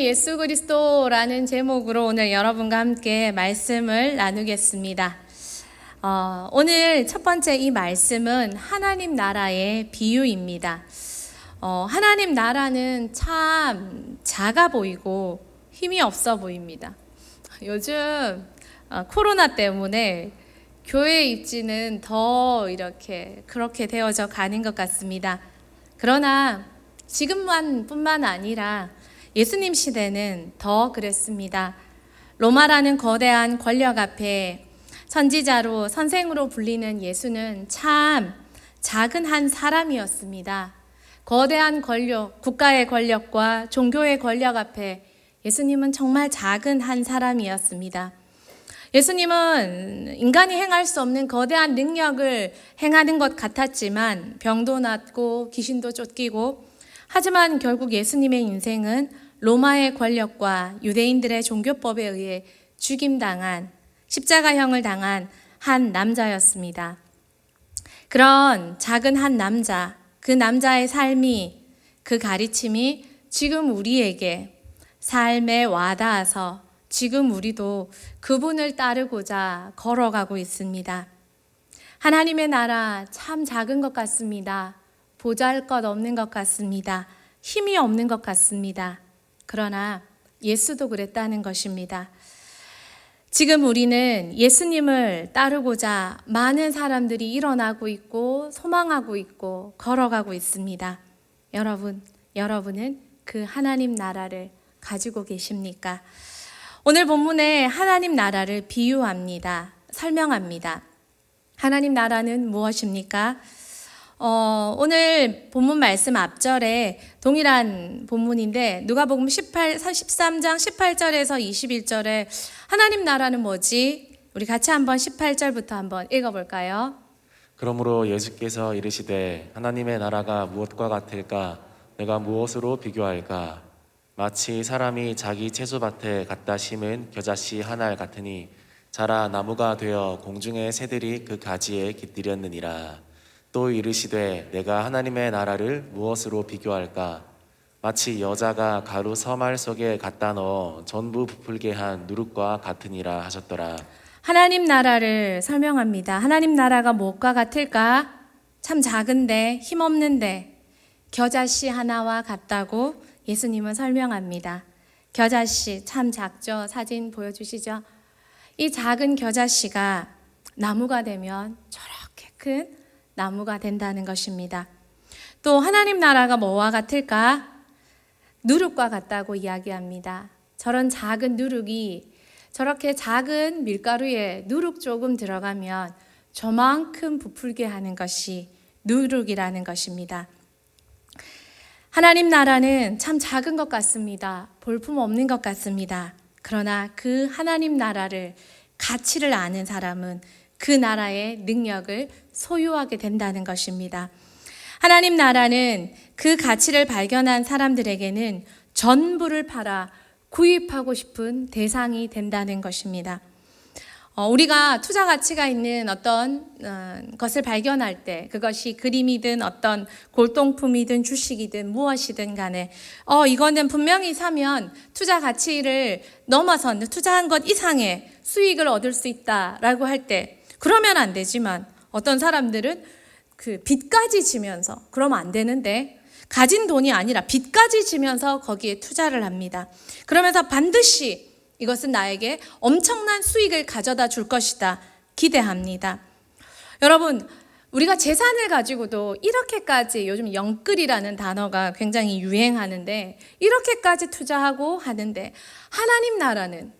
예수 그리스도라는 제목으로 오늘 여러분과 함께 말씀을 나누겠습니다. 오늘 첫 번째 이 말씀은 하나님 나라의 비유입니다. 하나님 나라는 참 작아 보이고 힘이 없어 보입니다. 요즘 코로나 때문에 교회 입지는 더 그렇게 되어져 가는 것 같습니다. 그러나 지금뿐만 아니라 예수님 시대는 더 그랬습니다. 로마라는 거대한 권력 앞에 선지자로 선생으로 불리는 예수는 참 작은 한 사람이었습니다. 거대한 권력, 국가의 권력과 종교의 권력 앞에 예수님은 정말 작은 한 사람이었습니다. 예수님은 인간이 행할 수 없는 거대한 능력을 행하는 것 같았지만 병도 낫고 귀신도 쫓기고, 하지만 결국 예수님의 인생은 로마의 권력과 유대인들의 종교법에 의해 죽임당한, 십자가형을 당한 한 남자였습니다. 그런 작은 한 남자, 그 남자의 삶이, 그 가르침이 지금 우리에게 삶에 와닿아서 지금 우리도 그분을 따르고자 걸어가고 있습니다. 하나님의 나라 참 작은 것 같습니다. 보잘것없는 것 같습니다. 힘이 없는 것 같습니다. 그러나 예수도 그랬다는 것입니다. 지금 우리는 예수님을 따르고자 많은 사람들이 일어나고 있고 소망하고 있고 걸어가고 있습니다. 여러분은 그 하나님 나라를 가지고 계십니까? 오늘 본문에 하나님 나라를 비유합니다. 설명합니다. 하나님 나라는 무엇입니까? 오늘 본문 말씀 앞절에 동일한 본문인데 누가복음 13장 18절에서 21절에 하나님 나라는 뭐지? 우리 같이 한번 18절부터 한번 읽어볼까요? 그러므로 예수께서 이르시되 하나님의 나라가 무엇과 같을까? 내가 무엇으로 비교할까? 마치 사람이 자기 채소밭에 갖다 심은 겨자씨 한 알 같으니 자라 나무가 되어 공중의 새들이 그 가지에 깃들였느니라. 또 이르시되 내가 하나님의 나라를 무엇으로 비교할까? 마치 여자가 가루 서말 속에 갖다 넣어 전부 부풀게 한 누룩과 같으니라 하셨더라. 하나님 나라를 설명합니다. 하나님 나라가 무엇과 같을까? 참 작은데 힘없는데 겨자씨 하나와 같다고 예수님은 설명합니다. 겨자씨 참 작죠? 사진 보여주시죠? 이 작은 겨자씨가 나무가 되면 저렇게 큰 나무가 된다는 것입니다. 또 하나님 나라가 뭐와 같을까? 누룩과 같다고 이야기합니다. 저런 작은 누룩이 저렇게 작은 밀가루에 누룩 조금 들어가면 저만큼 부풀게 하는 것이 누룩이라는 것입니다. 하나님 나라는 참 작은 것 같습니다. 볼품 없는 것 같습니다. 그러나 그 하나님 나라를, 가치를 아는 사람은 그 나라의 능력을 소유하게 된다는 것입니다. 하나님 나라는 그 가치를 발견한 사람들에게는 전부를 팔아 구입하고 싶은 대상이 된다는 것입니다. 우리가 투자 가치가 있는 어떤 것을 발견할 때, 그것이 그림이든 어떤 골동품이든 주식이든 무엇이든 간에 이거는 분명히 사면 투자 가치를 넘어선 투자한 것 이상의 수익을 얻을 수 있다라고 할 때 그러면 안 되지만, 어떤 사람들은 그 빚까지 지면서, 그러면 안 되는데 가진 돈이 아니라 빚까지 지면서 거기에 투자를 합니다. 그러면서 반드시 이것은 나에게 엄청난 수익을 가져다 줄 것이다 기대합니다. 여러분, 우리가 재산을 가지고도 이렇게까지, 요즘 영끌이라는 단어가 굉장히 유행하는데, 이렇게까지 투자하고 하는데 하나님 나라는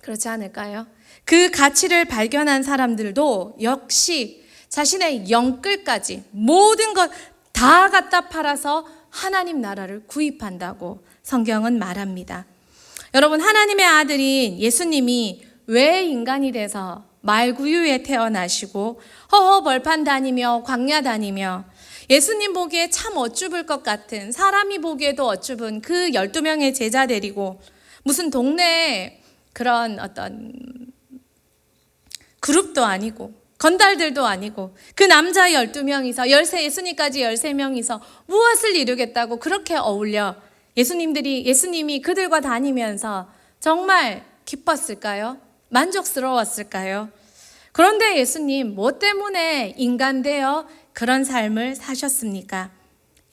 그렇지 않을까요? 그 가치를 발견한 사람들도 역시 자신의 영끌까지 모든 것 다 갖다 팔아서 하나님 나라를 구입한다고 성경은 말합니다. 여러분, 하나님의 아들인 예수님이 왜 인간이 돼서 말구유에 태어나시고 허허벌판 다니며 광야 다니며 예수님 보기에 참 어쭈을 것 같은, 사람이 보기에도 어쭈은 그 12명의 제자 데리고 무슨 동네에 그런 어떤 그룹도 아니고 건달들도 아니고 그 남자 12명이서 예수님까지 13명이서 무엇을 이루겠다고 그렇게 어울려 예수님이 그들과 다니면서 정말 기뻤을까요? 만족스러웠을까요? 그런데 예수님 뭐 때문에 인간 되어 그런 삶을 사셨습니까?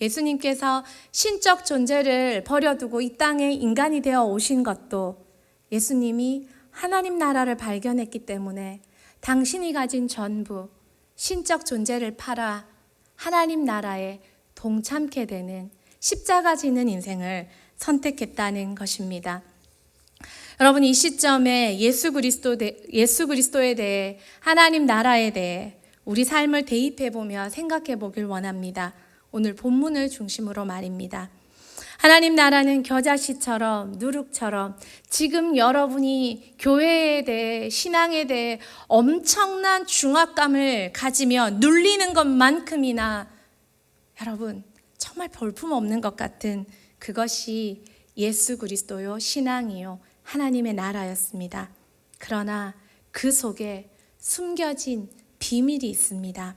예수님께서 신적 존재를 버려두고 이 땅에 인간이 되어 오신 것도 예수님이 하나님 나라를 발견했기 때문에 당신이 가진 전부, 신적 존재를 팔아 하나님 나라에 동참케 되는 십자가 지는 인생을 선택했다는 것입니다. 여러분, 이 시점에 예수 그리스도에 대해, 하나님 나라에 대해 우리 삶을 대입해 보며 생각해 보길 원합니다. 오늘 본문을 중심으로 말입니다. 하나님 나라는 겨자씨처럼 누룩처럼 지금 여러분이 교회에 대해, 신앙에 대해 엄청난 중압감을 가지며 눌리는 것만큼이나 여러분 정말 볼품없는 것 같은 그것이 예수 그리스도요, 신앙이요, 하나님의 나라였습니다. 그러나 그 속에 숨겨진 비밀이 있습니다.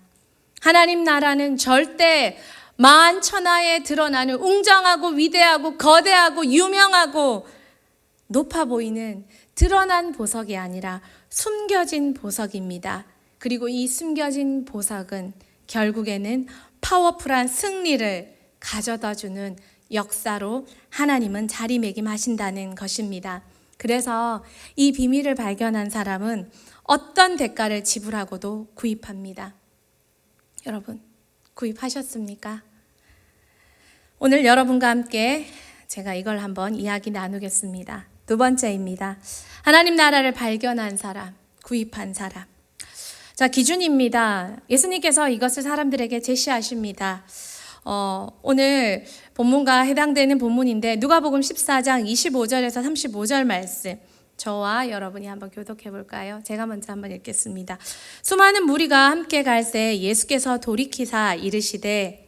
하나님 나라는 절대 만천하에 드러나는 웅장하고 위대하고 거대하고 유명하고 높아 보이는 드러난 보석이 아니라 숨겨진 보석입니다. 그리고 이 숨겨진 보석은 결국에는 파워풀한 승리를 가져다 주는 역사로 하나님은 자리매김하신다는 것입니다. 그래서 이 비밀을 발견한 사람은 어떤 대가를 지불하고도 구입합니다. 여러분, 구입하셨습니까? 오늘 여러분과 함께 제가 이걸 한번 이야기 나누겠습니다. 두 번째입니다. 하나님 나라를 발견한 사람, 구입한 사람. 자, 기준입니다. 예수님께서 이것을 사람들에게 제시하십니다. 오늘 본문과 해당되는 본문인데 누가복음 14장 25절에서 35절 말씀, 저와 여러분이 한번 교독해 볼까요? 제가 먼저 한번 읽겠습니다. 수많은 무리가 함께 갈새 예수께서 돌이키사 이르시되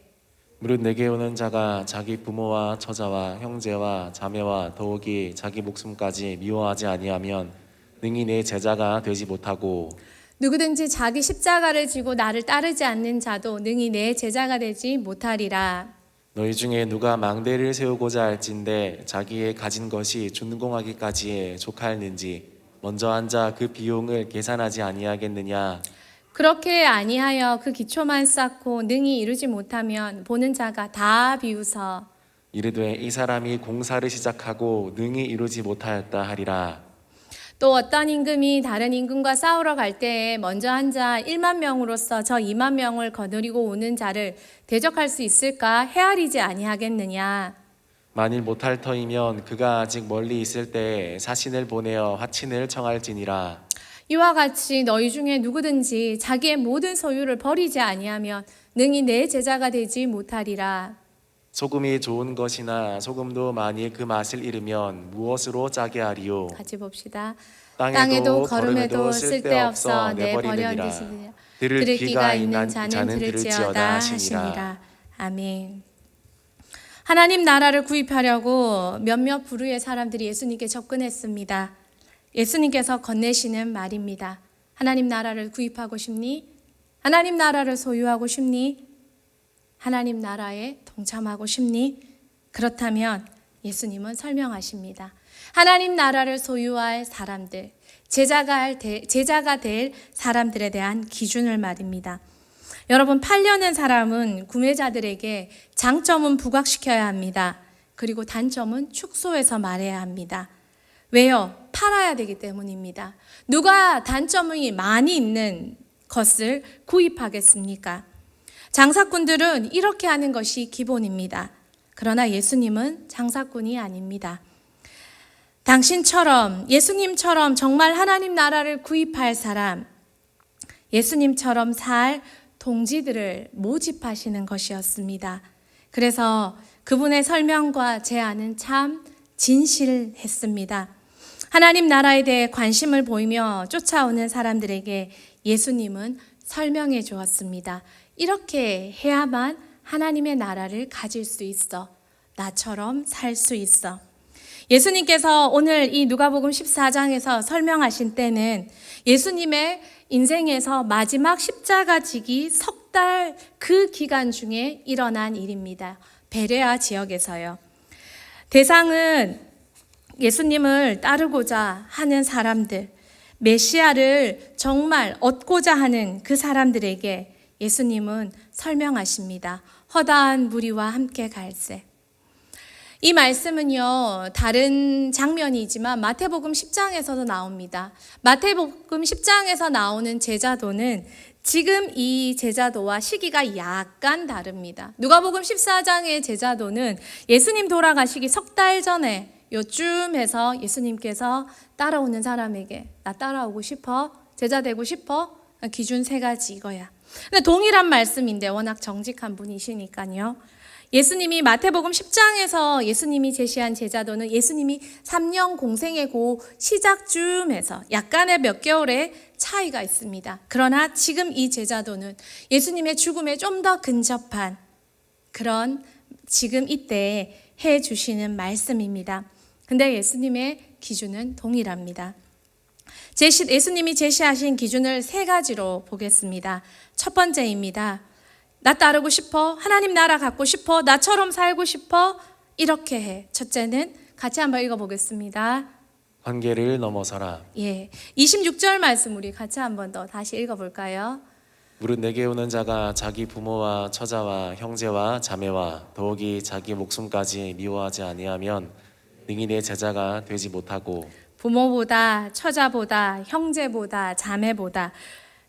무릇 내게 오는 자가 자기 부모와 처자와 형제와 자매와 더욱이 자기 목숨까지 미워하지 아니하면 능히 내 제자가 되지 못하고 누구든지 자기 십자가를 지고 나를 따르지 않는 자도 능히 내 제자가 되지 못하리라. 너희 중에 누가 망대를 세우고자 할진대 자기의 가진 것이 준공하기까지에 족하였는지 먼저 앉아 그 비용을 계산하지 아니하겠느냐. 그렇게 아니하여 그 기초만 쌓고 능히 이루지 못하면 보는 자가 다 비웃어 이르되 이 사람이 공사를 시작하고 능히 이루지 못하였다 하리라. 또 어떤 임금이 다른 임금과 싸우러 갈 때에 먼저 앉아 1만 명으로서 저 2만 명을 거느리고 오는 자를 대적할 수 있을까 헤아리지 아니하겠느냐. 만일 못할 터이면 그가 아직 멀리 있을 때에 사신을 보내어 화친을 청할지니라. 이와 같이 너희 중에 누구든지 자기의 모든 소유를 버리지 아니하면 능히 내 제자가 되지 못하리라. 소금이 좋은 것이나 소금도 만일 그 맛을 잃으면 무엇으로 짜게 하리요. 같이 봅시다. 땅에도 걸음에도 쓸데없어 내버려니라. 들을 귀가 있는 자는 들을지어다 하시니라. 아멘. 하나님 나라를 구입하려고 몇몇 부류의 사람들이 예수님께 접근했습니다. 예수님께서 건네시는 말입니다. 하나님 나라를 구입하고 싶니? 하나님 나라를 소유하고 싶니? 하나님 나라에 동참하고 싶니? 그렇다면 예수님은 설명하십니다. 하나님 나라를 소유할 사람들, 제자가 될 사람들에 대한 기준을 말입니다. 여러분, 팔려는 사람은 구매자들에게 장점은 부각시켜야 합니다. 그리고 단점은 축소해서 말해야 합니다. 왜요? 팔아야 되기 때문입니다. 누가 단점이 많이 있는 것을 구입하겠습니까? 장사꾼들은 이렇게 하는 것이 기본입니다. 그러나 예수님은 장사꾼이 아닙니다. 당신처럼, 예수님처럼 정말 하나님 나라를 구입할 사람, 예수님처럼 살 동지들을 모집하시는 것이었습니다. 그래서 그분의 설명과 제안은 참 진실했습니다. 하나님 나라에 대해 관심을 보이며 쫓아오는 사람들에게 예수님은 설명해 주었습니다. 이렇게 해야만 하나님의 나라를 가질 수 있어. 나처럼 살 수 있어. 예수님께서 오늘 이 누가복음 14장에서 설명하신 때는 예수님의 인생에서 마지막 십자가 지기 석 달 그 기간 중에 일어난 일입니다. 베레아 지역에서요. 대상은 예수님을 따르고자 하는 사람들, 메시아를 정말 얻고자 하는 그 사람들에게 예수님은 설명하십니다. 허다한 무리와 함께 갈새. 이 말씀은요, 다른 장면이지만 마태복음 10장에서도 나옵니다. 마태복음 10장에서 나오는 제자도는 지금 이 제자도와 시기가 약간 다릅니다. 누가복음 14장의 제자도는 예수님 돌아가시기 석 달 전에 요쯤해서 예수님께서 따라오는 사람에게 나 따라오고 싶어? 제자 되고 싶어? 기준 3가지 이거야. 근데 동일한 말씀인데 워낙 정직한 분이시니까요. 예수님이 마태복음 10장에서 예수님이 제시한 제자도는 예수님이 3년 공생의 고 시작쯤에서 약간의 몇 개월의 차이가 있습니다. 그러나 지금 이 제자도는 예수님의 죽음에 좀 더 근접한 그런 지금 이때 해 주시는 말씀입니다. 근데 예수님의 기준은 동일합니다. 예수님이 제시하신 기준을 3가지로 보겠습니다. 첫 번째입니다. 나 따르고 싶어? 하나님 나라 갖고 싶어? 나처럼 살고 싶어? 이렇게 해. 첫째는 같이 한번 읽어보겠습니다. 관계를 넘어서라. 26절 말씀 우리 같이 한번 더 다시 읽어볼까요? 무릇 내게 오는 자가 자기 부모와 처자와 형제와 자매와 더욱이 자기 목숨까지 미워하지 아니하면 능히 내 제자가 되지 못하고 부모보다 처자보다 형제보다 자매보다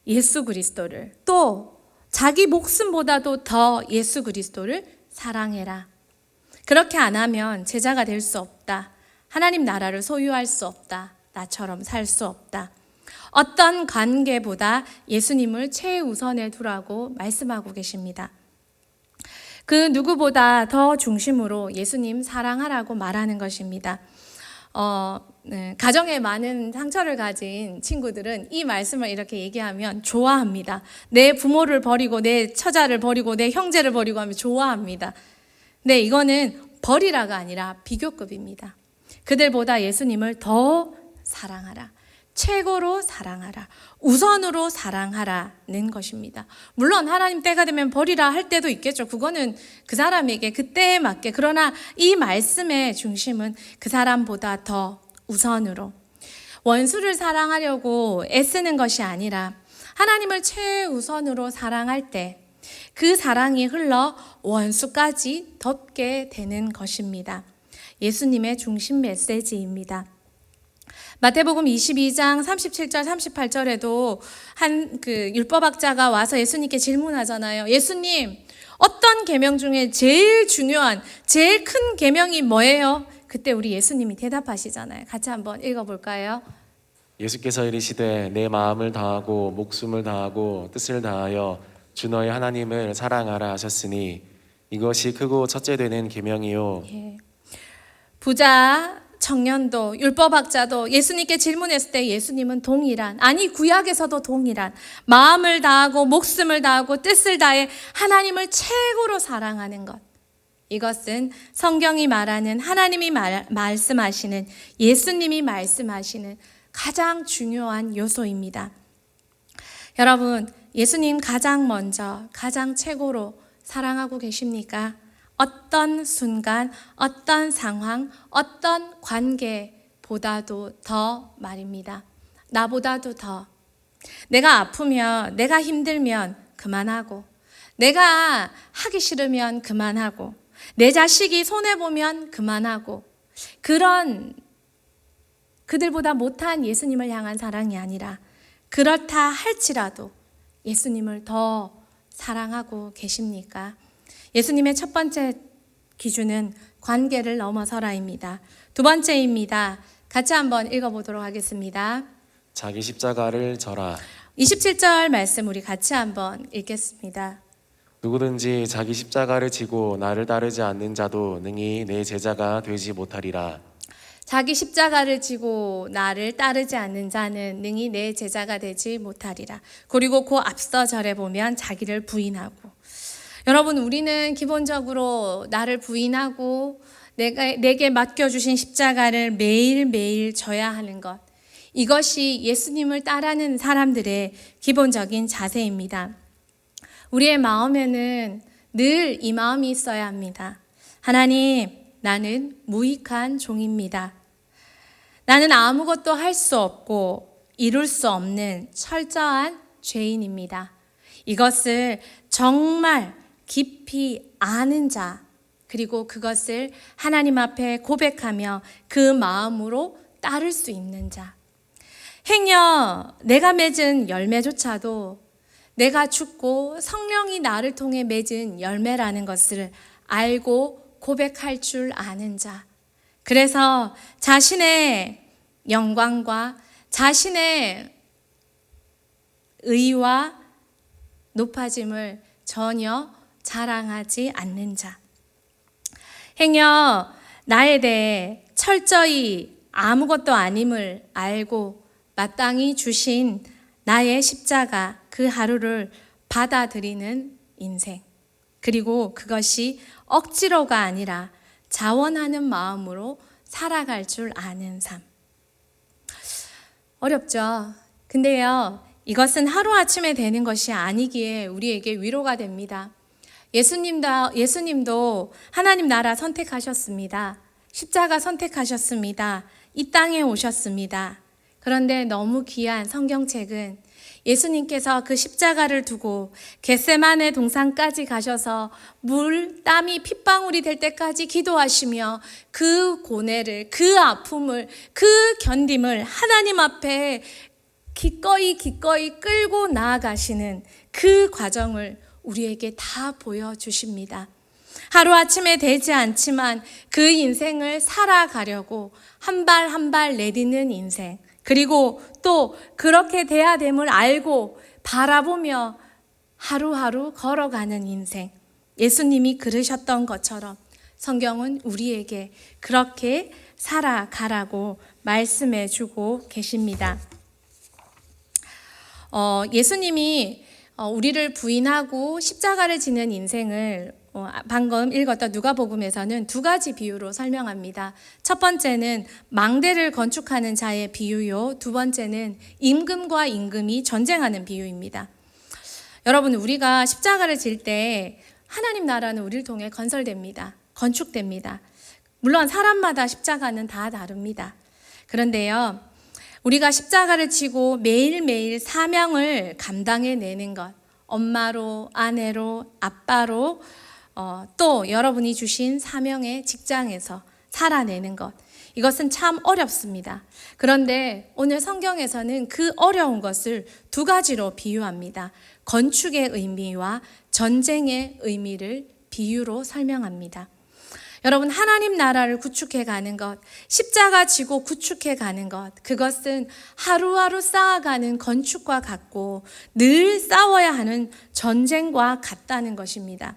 예수 그리스도를 또 자기 목숨보다도 더 예수 그리스도를 사랑해라. 그렇게 안 하면 제자가 될 수 없다. 하나님 나라를 소유할 수 없다. 나처럼 살 수 없다. 어떤 관계보다 예수님을 최우선에 두라고 말씀하고 계십니다. 그 누구보다 더 중심으로 예수님 사랑하라고 말하는 것입니다. 가정에 많은 상처를 가진 친구들은 이 말씀을 이렇게 얘기하면 좋아합니다. 내 부모를 버리고 내 처자를 버리고 내 형제를 버리고 하면 좋아합니다. 근데 이거는 버리라가 아니라 비교급입니다. 그들보다 예수님을 더 사랑하라. 최고로 사랑하라. 우선으로 사랑하라는 것입니다. 물론 하나님 때가 되면 버리라 할 때도 있겠죠. 그거는 그 사람에게 그때에 맞게. 그러나 이 말씀의 중심은 그 사람보다 더 우선으로. 원수를 사랑하려고 애쓰는 것이 아니라 하나님을 최우선으로 사랑할 때 그 사랑이 흘러 원수까지 덮게 되는 것입니다. 예수님의 중심 메시지입니다. 마태복음 22장 37절 38절에도 한 율법학자가 와서 예수님께 질문하잖아요. 예수님, 어떤 계명 중에 제일 중요한 제일 큰 계명이 뭐예요? 그때 우리 예수님이 대답하시잖아요. 같이 한번 읽어볼까요? 예수께서 이르시되 내 마음을 다하고 목숨을 다하고 뜻을 다하여 주 너의 하나님을 사랑하라 하셨으니 이것이 크고 첫째 되는 계명이요. 부자, 청년도, 율법학자도 예수님께 질문했을 때 예수님은 구약에서도 동일한 마음을 다하고 목숨을 다하고 뜻을 다해 하나님을 최고로 사랑하는 것. 이것은 성경이 말하는 하나님이 말씀하시는 예수님이 말씀하시는 가장 중요한 요소입니다. 여러분, 예수님 가장 먼저, 가장 최고로 사랑하고 계십니까? 어떤 순간, 어떤 상황, 어떤 관계보다도 더 말입니다. 나보다도 더. 내가 아프면, 내가 힘들면 그만하고, 내가 하기 싫으면 그만하고, 내 자식이 손해보면 그만하고, 그런 그들보다 못한 예수님을 향한 사랑이 아니라 그렇다 할지라도 예수님을 더 사랑하고 계십니까? 예수님의 첫 번째 기준은 관계를 넘어서라입니다. 두 번째입니다. 같이 한번 읽어보도록 하겠습니다. 자기 십자가를 져라. 27절 말씀 우리 같이 한번 읽겠습니다. 누구든지 자기 십자가를 지고 나를 따르지 않는 자도 능히 내 제자가 되지 못하리라. 자기 십자가를 지고 나를 따르지 않는 자는 능히 내 제자가 되지 못하리라. 그리고 그 앞서 절에 보면 자기를 부인하고. 여러분, 우리는 기본적으로 나를 부인하고 내게 맡겨주신 십자가를 매일매일 져야 하는 것. 이것이 예수님을 따르는 사람들의 기본적인 자세입니다. 우리의 마음에는 늘 이 마음이 있어야 합니다. 하나님, 나는 무익한 종입니다. 나는 아무것도 할 수 없고 이룰 수 없는 철저한 죄인입니다. 이것을 정말 깊이 아는 자, 그리고 그것을 하나님 앞에 고백하며 그 마음으로 따를 수 있는 자. 행여 내가 맺은 열매조차도 내가 죽고 성령이 나를 통해 맺은 열매라는 것을 알고 고백할 줄 아는 자. 그래서 자신의 영광과 자신의 의와 높아짐을 전혀 자랑하지 않는 자. 행여 나에 대해 철저히 아무것도 아님을 알고 마땅히 주신 나의 십자가 그 하루를 받아들이는 인생. 그리고 그것이 억지로가 아니라 자원하는 마음으로 살아갈 줄 아는 삶. 어렵죠? 근데요, 이것은 하루아침에 되는 것이 아니기에 우리에게 위로가 됩니다. 예수님도 하나님 나라 선택하셨습니다. 십자가 선택하셨습니다. 이 땅에 오셨습니다. 그런데 너무 귀한 성경책은 예수님께서 그 십자가를 두고 겟세마네 동산까지 가셔서 땀이 핏방울이 될 때까지 기도하시며 그 고뇌를, 그 아픔을, 그 견딤을 하나님 앞에 기꺼이 끌고 나아가시는 그 과정을 우리에게 다 보여주십니다. 하루아침에 되지 않지만 그 인생을 살아가려고 한 발 한 발 내딛는 인생, 그리고 또 그렇게 돼야 됨을 알고 바라보며 하루하루 걸어가는 인생. 예수님이 그러셨던 것처럼 성경은 우리에게 그렇게 살아가라고 말씀해 주고 계십니다. 예수님이 우리를 부인하고 십자가를 지는 인생을 방금 읽었던 누가복음에서는 두 가지 비유로 설명합니다. 첫 번째는 망대를 건축하는 자의 비유요. 두 번째는 임금과 임금이 전쟁하는 비유입니다. 여러분, 우리가 십자가를 질 때 하나님 나라는 우리를 통해 건설됩니다. 건축됩니다. 물론 사람마다 십자가는 다 다릅니다. 그런데요, 우리가 십자가를 지고 매일매일 사명을 감당해내는 것, 엄마로, 아내로, 아빠로, 또 여러분이 주신 사명의 직장에서 살아내는 것, 이것은 참 어렵습니다. 그런데 오늘 성경에서는 그 어려운 것을 두 가지로 비유합니다. 건축의 의미와 전쟁의 의미를 비유로 설명합니다. 여러분, 하나님 나라를 구축해 가는 것, 십자가 지고 구축해 가는 것, 그것은 하루하루 쌓아가는 건축과 같고 늘 싸워야 하는 전쟁과 같다는 것입니다.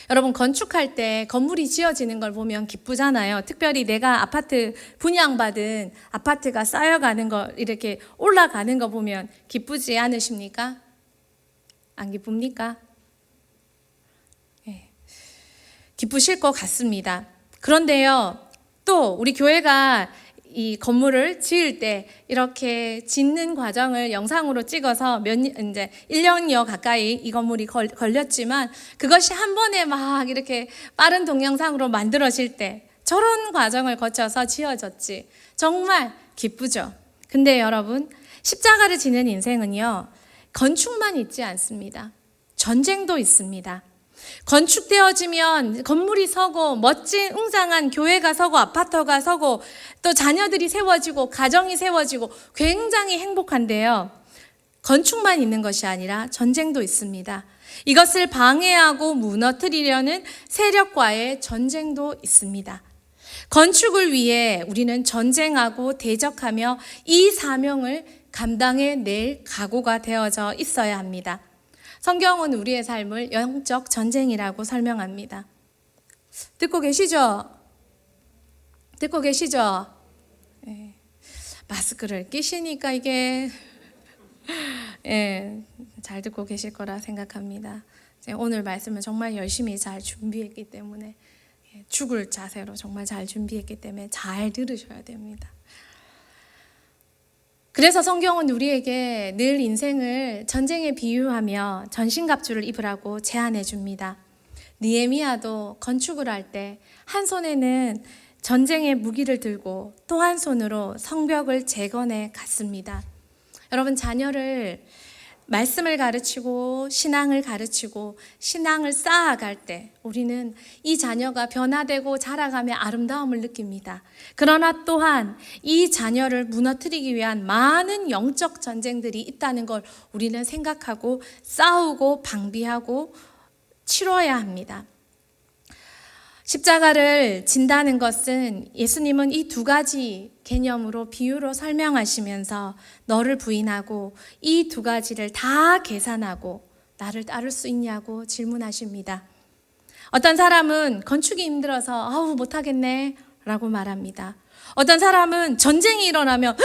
여러분, 건축할 때 건물이 지어지는 걸 보면 기쁘잖아요. 특별히 내가 아파트 분양받은 아파트가 쌓여가는 거, 이렇게 올라가는 거 보면 기쁘지 않으십니까? 안 기쁩니까? 네. 기쁘실 것 같습니다. 그런데요, 또 우리 교회가 이 건물을 지을 때 이렇게 짓는 과정을 영상으로 찍어서 이제 1년여 가까이 이 건물이 걸렸지만 그것이 한 번에 막 이렇게 빠른 동영상으로 만들어질 때 저런 과정을 거쳐서 지어졌지. 정말 기쁘죠. 근데 여러분, 십자가를 지는 인생은요, 건축만 있지 않습니다. 전쟁도 있습니다. 건축되어지면 건물이 서고 멋진 웅장한 교회가 서고 아파트가 서고 또 자녀들이 세워지고 가정이 세워지고 굉장히 행복한데요. 건축만 있는 것이 아니라 전쟁도 있습니다. 이것을 방해하고 무너뜨리려는 세력과의 전쟁도 있습니다. 건축을 위해 우리는 전쟁하고 대적하며 이 사명을 감당해낼 각오가 되어져 있어야 합니다. 성경은 우리의 삶을 영적 전쟁이라고 설명합니다. 듣고 계시죠? 듣고 계시죠? 네. 마스크를 끼시니까 이게 잘 듣고 계실 거라 생각합니다. 오늘 말씀을 정말 열심히 잘 준비했기 때문에 죽을 자세로 정말 잘 준비했기 때문에 잘 들으셔야 됩니다. 그래서 성경은 우리에게 늘 인생을 전쟁에 비유하며 전신갑주를 입으라고 제안해 줍니다. 느헤미야도 건축을 할 때 한 손에는 전쟁의 무기를 들고 또 한 손으로 성벽을 재건해 갔습니다. 여러분, 자녀를 말씀을 가르치고 신앙을 가르치고 신앙을 쌓아갈 때 우리는 이 자녀가 변화되고 자라가며 아름다움을 느낍니다. 그러나 또한 이 자녀를 무너뜨리기 위한 많은 영적 전쟁들이 있다는 걸 우리는 생각하고 싸우고 방비하고 치러야 합니다. 십자가를 진다는 것은 예수님은 이 두 가지 개념으로 비유로 설명하시면서 너를 부인하고 이 두 가지를 다 계산하고 나를 따를 수 있냐고 질문하십니다. 어떤 사람은 건축이 힘들어서 아우 못하겠네 라고 말합니다. 어떤 사람은 전쟁이 일어나면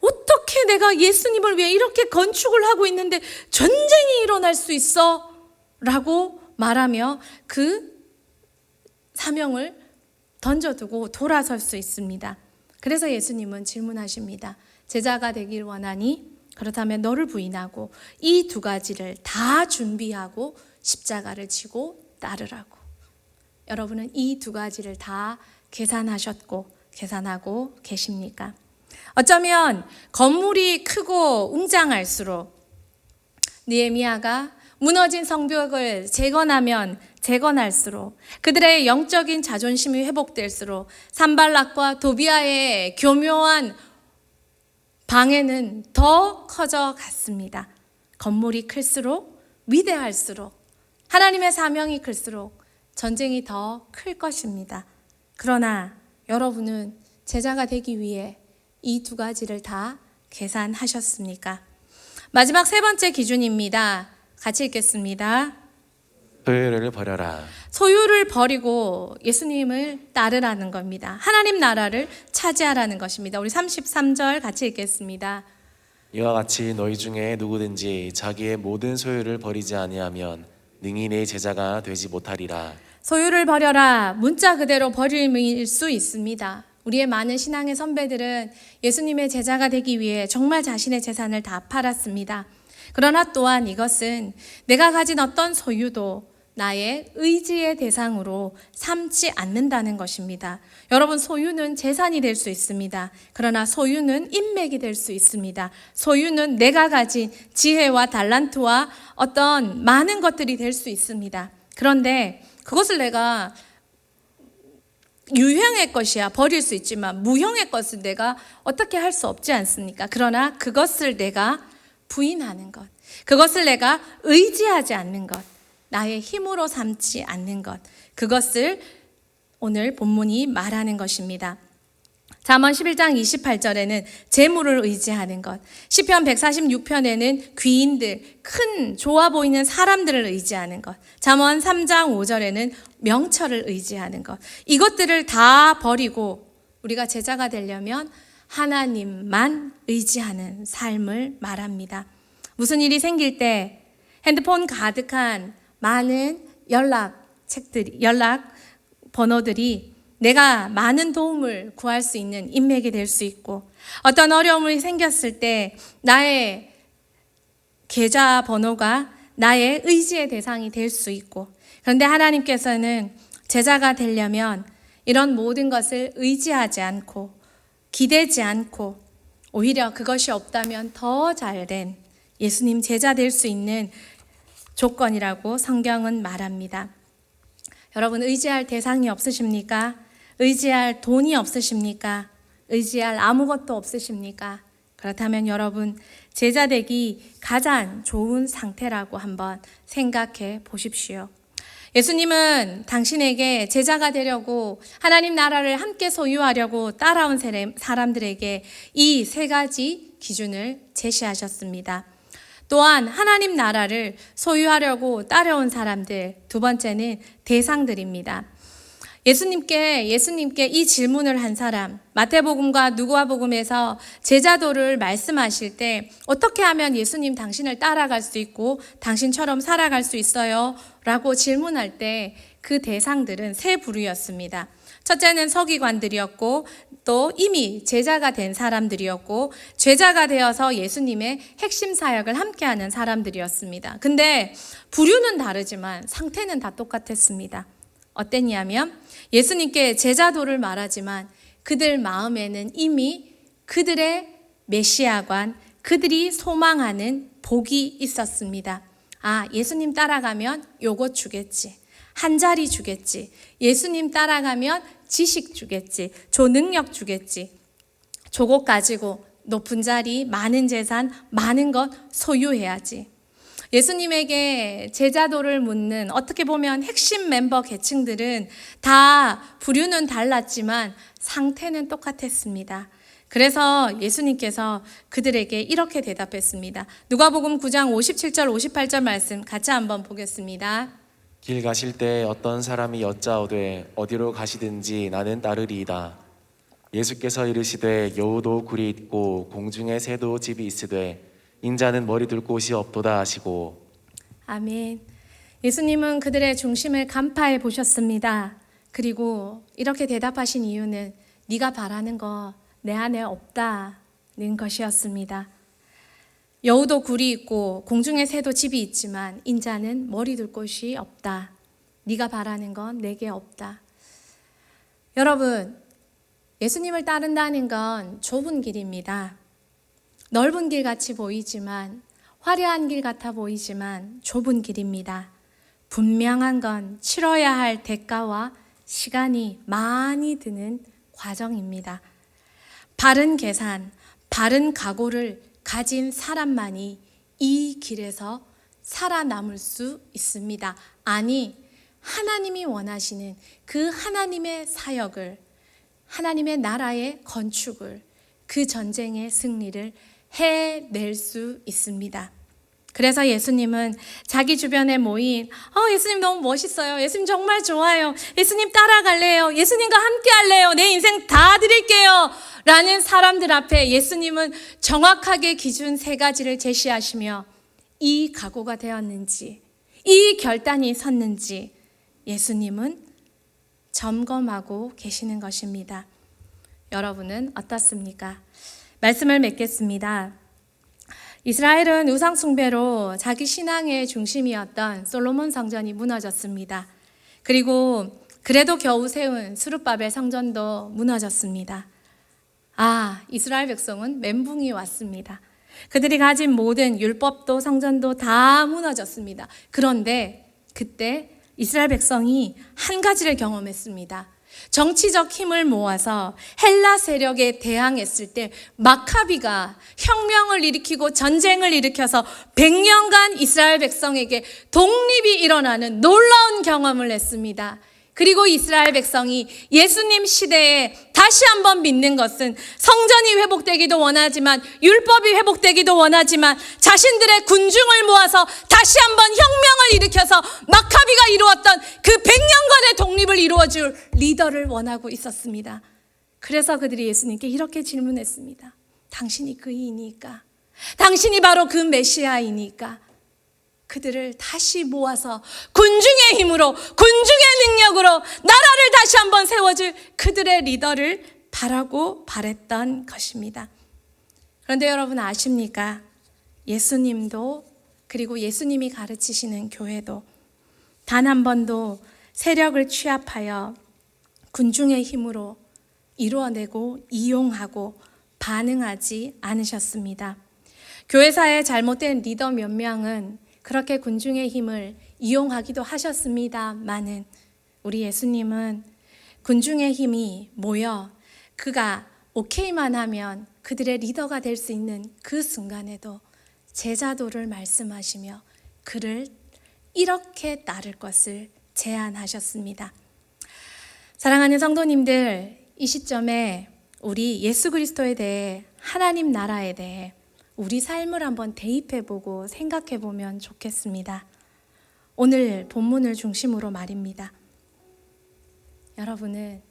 어떻게 내가 예수님을 위해 이렇게 건축을 하고 있는데 전쟁이 일어날 수 있어? 라고 말하며 그 사명을 던져두고 돌아설 수 있습니다. 그래서 예수님은 질문하십니다. 제자가 되길 원하니? 그렇다면 너를 부인하고 이 두 가지를 다 준비하고 십자가를 지고 따르라고. 여러분은 이 두 가지를 다 계산하셨고 계산하고 계십니까? 어쩌면 건물이 크고 웅장할수록 느헤미야가 무너진 성벽을 재건할수록 그들의 영적인 자존심이 회복될수록 산발락과 도비아의 교묘한 방해는 더 커져 갔습니다. 건물이 클수록 위대할수록 하나님의 사명이 클수록 전쟁이 더 클 것입니다. 그러나 여러분은 제자가 되기 위해 이 두 가지를 다 계산하셨습니까? 마지막 세 번째 기준입니다. 같이 읽겠습니다. 소유를 버려라. 소유를 버리고 예수님을 따르라는 겁니다. 하나님 나라를 차지하라는 것입니다. 우리 33절 같이 읽겠습니다. 이와 같이 너희 중에 누구든지 자기의 모든 소유를 버리지 아니하면 능히 내 제자가 되지 못하리라. 소유를 버려라. 문자 그대로 버림일 수 있습니다. 우리의 많은 신앙의 선배들은 예수님의 제자가 되기 위해 정말 자신의 재산을 다 팔았습니다. 그러나 또한 이것은 내가 가진 어떤 소유도 나의 의지의 대상으로 삼지 않는다는 것입니다. 여러분, 소유는 재산이 될 수 있습니다. 그러나 소유는 인맥이 될 수 있습니다. 소유는 내가 가진 지혜와 달란트와 어떤 많은 것들이 될 수 있습니다. 그런데 그것을 내가 유형의 것이야 버릴 수 있지만 무형의 것은 내가 어떻게 할 수 없지 않습니까? 그러나 그것을 내가 부인하는 것, 그것을 내가 의지하지 않는 것, 나의 힘으로 삼지 않는 것, 그것을 오늘 본문이 말하는 것입니다. 잠언 11장 28절에는 재물을 의지하는 것, 시편 146편에는 귀인들, 큰 좋아 보이는 사람들을 의지하는 것, 잠언 3장 5절에는 명철을 의지하는 것, 이것들을 다 버리고 우리가 제자가 되려면 하나님만 의지하는 삶을 말합니다. 무슨 일이 생길 때 핸드폰 가득한 많은 연락 번호들이 내가 많은 도움을 구할 수 있는 인맥이 될 수 있고, 어떤 어려움이 생겼을 때 나의 계좌 번호가 나의 의지의 대상이 될 수 있고, 그런데 하나님께서는 제자가 되려면 이런 모든 것을 의지하지 않고 기대지 않고 오히려 그것이 없다면 더 잘된 예수님 제자 될 수 있는 조건이라고 성경은 말합니다. 여러분, 의지할 대상이 없으십니까? 의지할 돈이 없으십니까? 의지할 아무것도 없으십니까? 그렇다면 여러분, 제자 되기 가장 좋은 상태라고 한번 생각해 보십시오. 예수님은 당신에게 제자가 되려고 하나님 나라를 함께 소유하려고 따라온 사람들에게 이 세 가지 기준을 제시하셨습니다. 또한 하나님 나라를 소유하려고 따라온 사람들, 두 번째는 대상들입니다. 예수님께 이 질문을 한 사람, 마태복음과 누가복음에서 제자도를 말씀하실 때 어떻게 하면 예수님 당신을 따라갈 수 있고 당신처럼 살아갈 수 있어요? 라고 질문할 때 그 대상들은 세 부류였습니다. 첫째는 서기관들이었고 또 이미 제자가 된 사람들이었고 제자가 되어서 예수님의 핵심 사역을 함께하는 사람들이었습니다. 근데 부류는 다르지만 상태는 다 똑같았습니다. 어땠냐면 예수님께 제자도를 말하지만 그들 마음에는 이미 그들의 메시아관, 그들이 소망하는 복이 있었습니다. 아, 예수님 따라가면 요것 주겠지. 한 자리 주겠지. 예수님 따라가면 지식 주겠지. 조능력 주겠지. 조것 가지고 높은 자리, 많은 재산, 많은 것 소유해야지. 예수님에게 제자도를 묻는 어떻게 보면 핵심 멤버 계층들은 다 부류는 달랐지만 상태는 똑같았습니다. 그래서 예수님께서 그들에게 이렇게 대답했습니다. 누가복음 9장 57절 58절 말씀 같이 한번 보겠습니다. 길 가실 때 어떤 사람이 여짜오되 어디로 가시든지 나는 따르리이다. 예수께서 이르시되 여우도 굴이 있고 공중에 새도 집이 있으되 인자는 머리 둘 곳이 없도다 하시고. 아멘. 예수님은 그들의 중심을 간파해 보셨습니다. 그리고 이렇게 대답하신 이유는 네가 바라는 거 내 안에 없다는 것이었습니다. 여우도 굴이 있고 공중에 새도 집이 있지만 인자는 머리 둘 곳이 없다. 네가 바라는 건 내게 없다. 여러분, 예수님을 따른다는 건 좁은 길입니다. 넓은 길 같이 보이지만 화려한 길 같아 보이지만 좁은 길입니다. 분명한 건 치러야 할 대가와 시간이 많이 드는 과정입니다. 바른 계산, 바른 각오를 가진 사람만이 이 길에서 살아남을 수 있습니다. 아니, 하나님이 원하시는 그 하나님의 사역을, 하나님의 나라의 건축을, 그 전쟁의 승리를 해낼 수 있습니다. 그래서 예수님은 자기 주변에 모인 예수님 너무 멋있어요. 예수님 정말 좋아요. 예수님 따라갈래요. 예수님과 함께 할래요. 내 인생 다 드릴게요. 라는 사람들 앞에 예수님은 정확하게 기준 3가지를 제시하시며 이 각오가 되었는지, 이 결단이 섰는지 예수님은 점검하고 계시는 것입니다. 여러분은 어떻습니까? 말씀을 맺겠습니다. 이스라엘은 우상 숭배로 자기 신앙의 중심이었던 솔로몬 성전이 무너졌습니다. 그리고 그래도 겨우 세운 스룹바벨 성전도 무너졌습니다. 아, 이스라엘 백성은 멘붕이 왔습니다. 그들이 가진 모든 율법도 성전도 다 무너졌습니다. 그런데 그때 이스라엘 백성이 한 가지를 경험했습니다. 정치적 힘을 모아서 헬라 세력에 대항했을 때 마카비가 혁명을 일으키고 전쟁을 일으켜서 100년간 이스라엘 백성에게 독립이 일어나는 놀라운 경험을 했습니다. 그리고 이스라엘 백성이 예수님 시대에 다시 한번 믿는 것은 성전이 회복되기도 원하지만 율법이 회복되기도 원하지만 자신들의 군중을 모아서 다시 한번 혁명을 일으켜서 마카비가 이루었던 그 100년간의 독립을 이루어줄 리더를 원하고 있었습니다. 그래서 그들이 예수님께 이렇게 질문했습니다. 당신이 그이니까? 당신이 바로 그 메시아이니까? 그들을 다시 모아서 군중의 힘으로, 군중의 능력으로 나라를 다시 한번 세워줄 그들의 리더를 바라고 바랬던 것입니다. 그런데 여러분 아십니까? 예수님도 그리고 예수님이 가르치시는 교회도 단 한 번도 세력을 취합하여 군중의 힘으로 이루어내고 이용하고 반응하지 않으셨습니다. 교회사의 잘못된 리더 몇 명은 그렇게 군중의 힘을 이용하기도 하셨습니다마는 우리 예수님은 군중의 힘이 모여 그가 오케이만 하면 그들의 리더가 될 수 있는 그 순간에도 제자도를 말씀하시며 그를 이렇게 따를 것을 제안하셨습니다. 사랑하는 성도님들, 이 시점에 우리 예수 그리스도에 대해, 하나님 나라에 대해 우리 삶을 한번 대입해보고 생각해보면 좋겠습니다. 오늘 본문을 중심으로 말입니다. 여러분은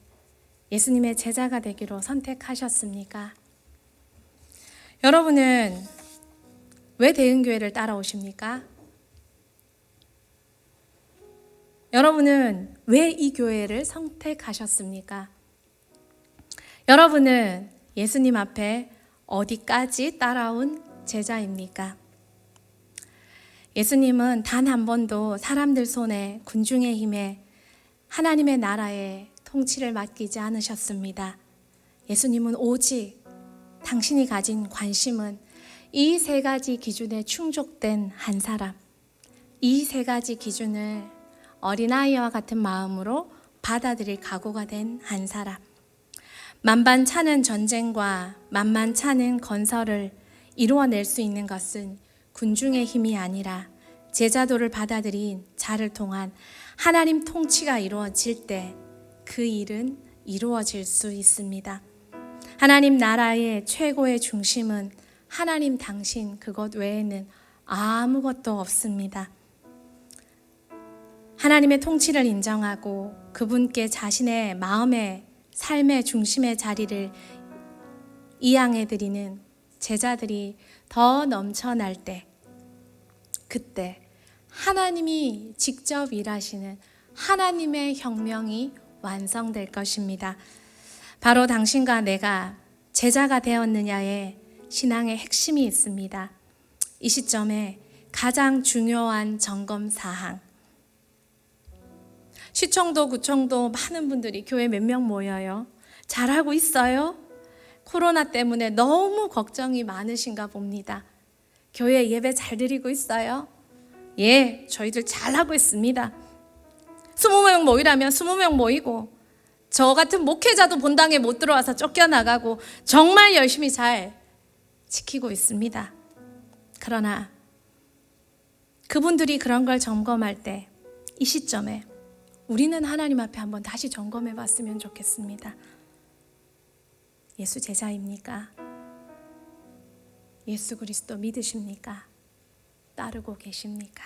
예수님의 제자가 되기로 선택하셨습니까? 여러분은 왜 대흥교회를 따라오십니까? 여러분은 왜 이 교회를 선택하셨습니까? 여러분은 예수님 앞에 어디까지 따라온 제자입니까? 예수님은 단 한 번도 사람들 손에 군중의 힘에 하나님의 나라의 통치를 맡기지 않으셨습니다. 예수님은 오직 당신이 가진 관심은 이 세 가지 기준에 충족된 한 사람, 이 세 가지 기준을 어린아이와 같은 마음으로 받아들일 각오가 된 한 사람, 만반찮은 전쟁과 만만찮은 건설을 이루어낼 수 있는 것은 군중의 힘이 아니라 제자도를 받아들인 자를 통한 하나님 통치가 이루어질 때 그 일은 이루어질 수 있습니다. 하나님 나라의 최고의 중심은 하나님 당신 그것 외에는 아무것도 없습니다. 하나님의 통치를 인정하고 그분께 자신의 마음의 삶의 중심의 자리를 이양해드리는 제자들이 더 넘쳐날 때, 그때 하나님이 직접 일하시는 하나님의 혁명이 완성될 것입니다. 바로 당신과 내가 제자가 되었느냐에 신앙의 핵심이 있습니다. 이 시점에 가장 중요한 점검 사항. 시청도, 구청도 많은 분들이 교회 몇 명 모여요. 잘하고 있어요? 코로나 때문에 너무 걱정이 많으신가 봅니다. 교회 예배 잘 드리고 있어요? 예, 저희들 잘하고 있습니다. 20명 모이라면 20명 모이고, 저 같은 목회자도 본당에 못 들어와서 쫓겨나가고 정말 열심히 잘 지키고 있습니다. 그러나 그분들이 그런 걸 점검할 때 이 시점에 우리는 하나님 앞에 한번 다시 점검해 봤으면 좋겠습니다. 예수 제자입니까? 예수 그리스도 믿으십니까? 따르고 계십니까?